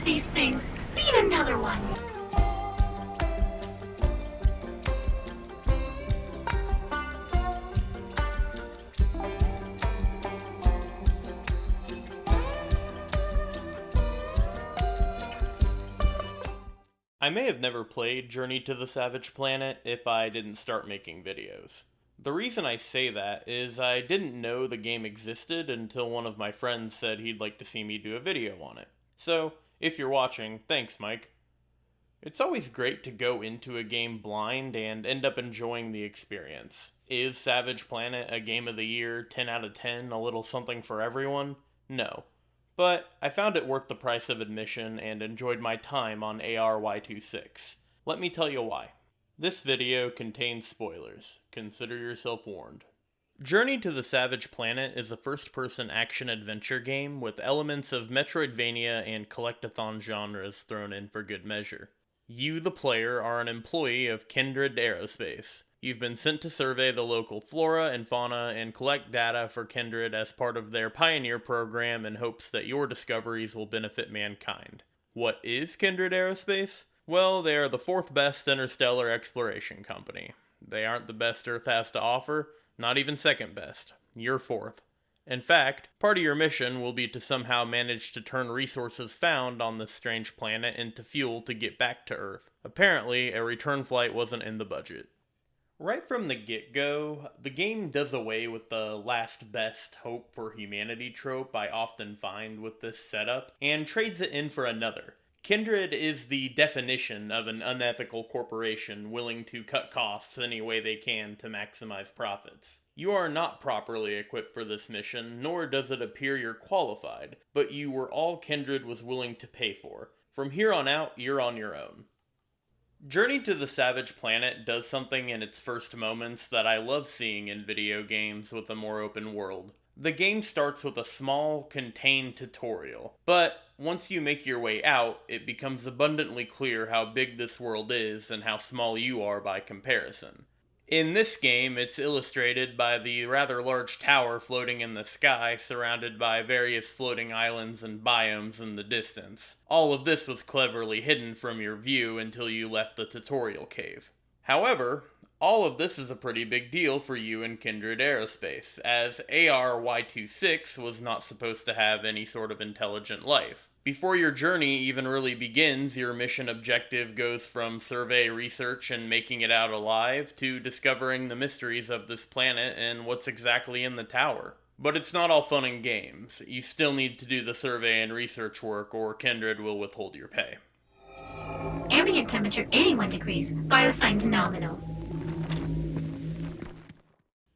these things. Feed another one. I may have never played Journey to the Savage Planet if I didn't start making videos. The reason I say that is I didn't know the game existed until one of my friends said he'd like to see me do a video on it. So, if you're watching, thanks Mike. It's always great to go into a game blind and end up enjoying the experience. Is Savage Planet a game of the year, 10 out of 10, a little something for everyone? No. But I found it worth the price of admission and enjoyed my time on ARY26. Let me tell you why. This video contains spoilers. Consider yourself warned. Journey to the Savage Planet is a first-person action-adventure game with elements of Metroidvania and collectathon genres thrown in for good measure. You, the player, are an employee of Kindred Aerospace. You've been sent to survey the local flora and fauna and collect data for Kindred as part of their Pioneer program in hopes that your discoveries will benefit mankind. What is Kindred Aerospace? Well, they are the fourth best interstellar exploration company. They aren't the best Earth has to offer, not even second best. You're fourth. In fact, part of your mission will be to somehow manage to turn resources found on this strange planet into fuel to get back to Earth. Apparently, a return flight wasn't in the budget. Right from the get-go, the game does away with the last best hope for humanity trope I often find with this setup, and trades it in for another. Kindred is the definition of an unethical corporation willing to cut costs any way they can to maximize profits. You are not properly equipped for this mission, nor does it appear you're qualified, but you were all Kindred was willing to pay for. From here on out, you're on your own. Journey to the Savage Planet does something in its first moments that I love seeing in video games with a more open world. The game starts with a small, contained tutorial, but once you make your way out, it becomes abundantly clear how big this world is and how small you are by comparison. In this game, it's illustrated by the rather large tower floating in the sky, surrounded by various floating islands and biomes in the distance. All of this was cleverly hidden from your view until you left the tutorial cave. However, all of this is a pretty big deal for you in Kindred Aerospace, as ARY26 was not supposed to have any sort of intelligent life. Before your journey even really begins, your mission objective goes from survey research and making it out alive to discovering the mysteries of this planet and what's exactly in the tower. But it's not all fun and games. You still need to do the survey and research work or Kindred will withhold your pay. Ambient temperature 81 degrees. Biosigns nominal.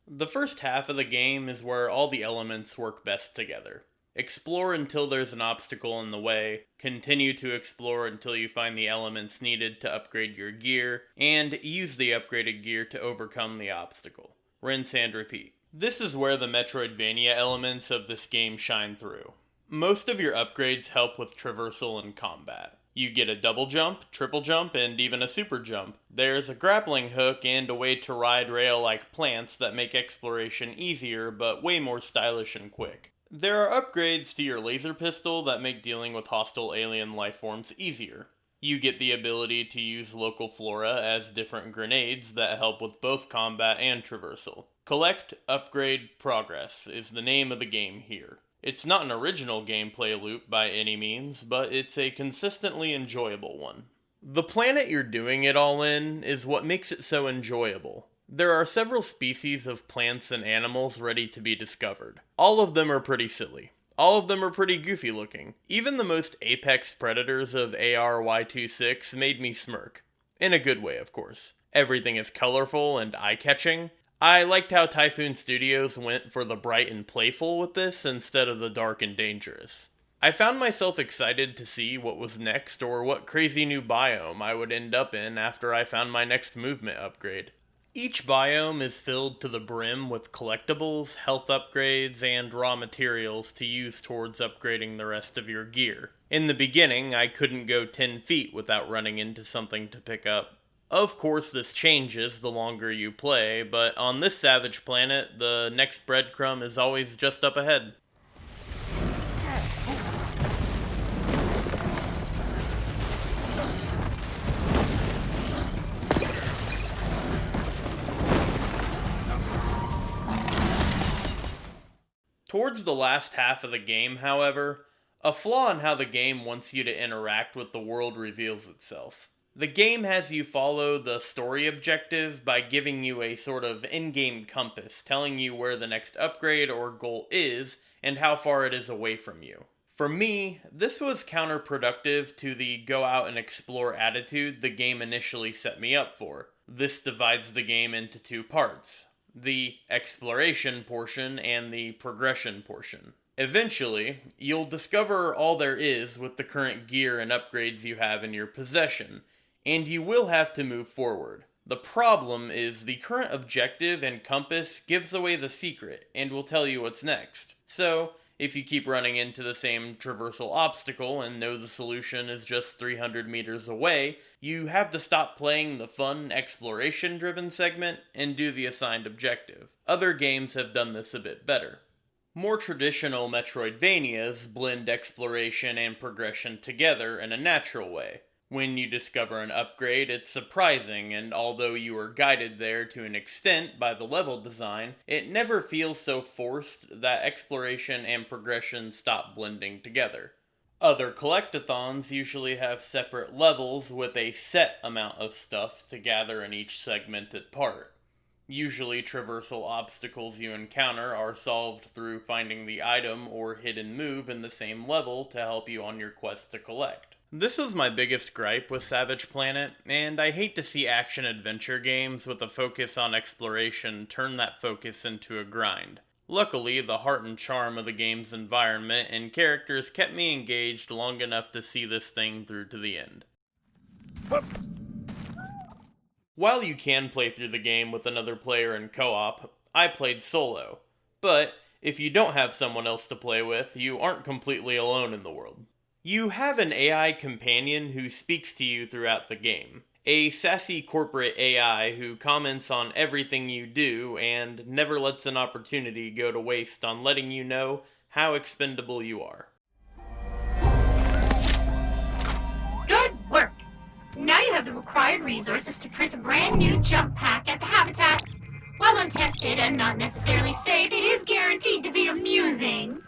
The first half of the game is where all the elements work best together. Explore until there's an obstacle in the way, continue to explore until you find the elements needed to upgrade your gear, and use the upgraded gear to overcome the obstacle. Rinse and repeat. This is where the Metroidvania elements of this game shine through. Most of your upgrades help with traversal and combat. You get a double jump, triple jump, and even a super jump. There's a grappling hook and a way to ride rail-like plants that make exploration easier, but way more stylish and quick. There are upgrades to your laser pistol that make dealing with hostile alien lifeforms easier. You get the ability to use local flora as different grenades that help with both combat and traversal. Collect, upgrade, progress is the name of the game here. It's not an original gameplay loop by any means, but it's a consistently enjoyable one. The planet you're doing it all in is what makes it so enjoyable. There are several species of plants and animals ready to be discovered. All of them are pretty silly. All of them are pretty goofy looking. Even the most apex predators of ARY26 made me smirk. In a good way, of course. Everything is colorful and eye-catching. I liked how Typhoon Studios went for the bright and playful with this instead of the dark and dangerous. I found myself excited to see what was next or what crazy new biome I would end up in after I found my next movement upgrade. Each biome is filled to the brim with collectibles, health upgrades, and raw materials to use towards upgrading the rest of your gear. In the beginning, I couldn't go 10 feet without running into something to pick up. Of course, this changes the longer you play, but on this savage planet, the next breadcrumb is always just up ahead. Towards the last half of the game, however, a flaw in how the game wants you to interact with the world reveals itself. The game has you follow the story objective by giving you a sort of in-game compass, telling you where the next upgrade or goal is and how far it is away from you. For me, this was counterproductive to the go out and explore attitude the game initially set me up for. This divides the game into two parts: the exploration portion and the progression portion. Eventually, you'll discover all there is with the current gear and upgrades you have in your possession, and you will have to move forward. The problem is the current objective and compass gives away the secret and will tell you what's next. So, if you keep running into the same traversal obstacle and know the solution is just 300 meters away, you have to stop playing the fun exploration-driven segment and do the assigned objective. Other games have done this a bit better. More traditional Metroidvanias blend exploration and progression together in a natural way. When you discover an upgrade, it's surprising, and although you are guided there to an extent by the level design, it never feels so forced that exploration and progression stop blending together. Other collectathons usually have separate levels with a set amount of stuff to gather in each segmented part. Usually, traversal obstacles you encounter are solved through finding the item or hidden move in the same level to help you on your quest to collect. This was my biggest gripe with Savage Planet, and I hate to see action-adventure games with a focus on exploration turn that focus into a grind. Luckily, the heart and charm of the game's environment and characters kept me engaged long enough to see this thing through to the end. While you can play through the game with another player in co-op, I played solo. But if you don't have someone else to play with, you aren't completely alone in the world. You have an AI companion who speaks to you throughout the game. A sassy corporate AI who comments on everything you do and never lets an opportunity go to waste on letting you know how expendable you are. Good work! Now you have the required resources to print a brand new jump pack at the Habitat. While untested and not necessarily safe, it is guaranteed to be amusing.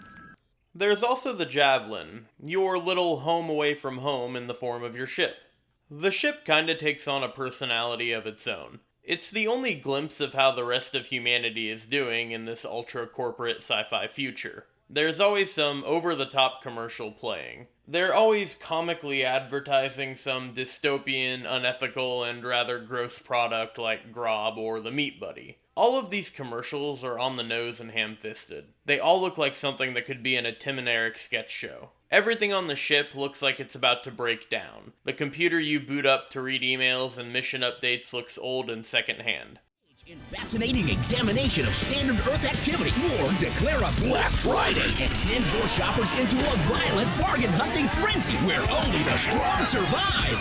There's also the Javelin, your little home away from home in the form of your ship. The ship kinda takes on a personality of its own. It's the only glimpse of how the rest of humanity is doing in this ultra-corporate sci-fi future. There's always some over-the-top commercial playing. They're always comically advertising some dystopian, unethical, and rather gross product like Grob or the Meat Buddy. All of these commercials are on the nose and ham-fisted. They all look like something that could be in a Tim and Eric sketch show. Everything on the ship looks like it's about to break down. The computer you boot up to read emails and mission updates looks old and secondhand. In fascinating examination of standard Earth activity, or declare a Black Friday and send your shoppers into a violent bargain hunting frenzy where only the strong survive.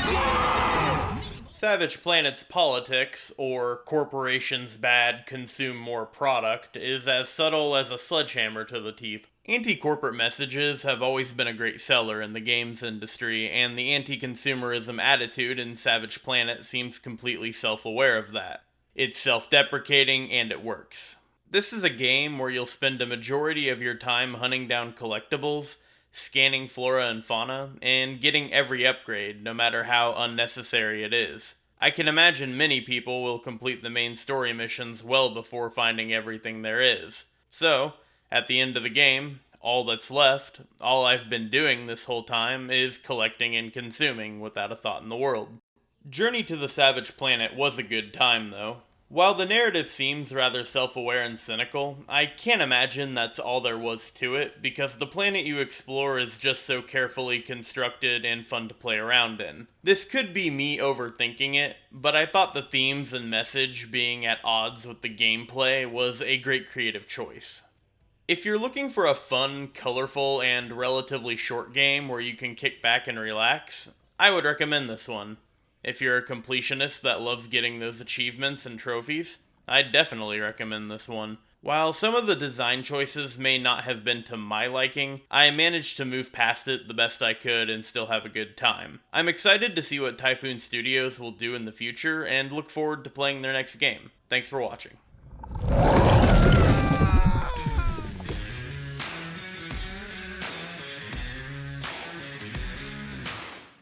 Savage Planet's politics, or corporations bad consume more product, is as subtle as a sledgehammer to the teeth. Anti-corporate messages have always been a great seller in the games industry, and the anti-consumerism attitude in Savage Planet seems completely self-aware of that. It's self-deprecating, and it works. This is a game where you'll spend a majority of your time hunting down collectibles, scanning flora and fauna, and getting every upgrade, no matter how unnecessary it is. I can imagine many people will complete the main story missions well before finding everything there is. So, at the end of the game, all that's left, all I've been doing this whole time, is collecting and consuming without a thought in the world. Journey to the Savage Planet was a good time, though. While the narrative seems rather self-aware and cynical, I can't imagine that's all there was to it, because the planet you explore is just so carefully constructed and fun to play around in. This could be me overthinking it, but I thought the themes and message being at odds with the gameplay was a great creative choice. If you're looking for a fun, colorful, and relatively short game where you can kick back and relax, I would recommend this one. If you're a completionist that loves getting those achievements and trophies, I'd definitely recommend this one. While some of the design choices may not have been to my liking, I managed to move past it the best I could and still have a good time. I'm excited to see what Typhoon Studios will do in the future and look forward to playing their next game. Thanks for watching.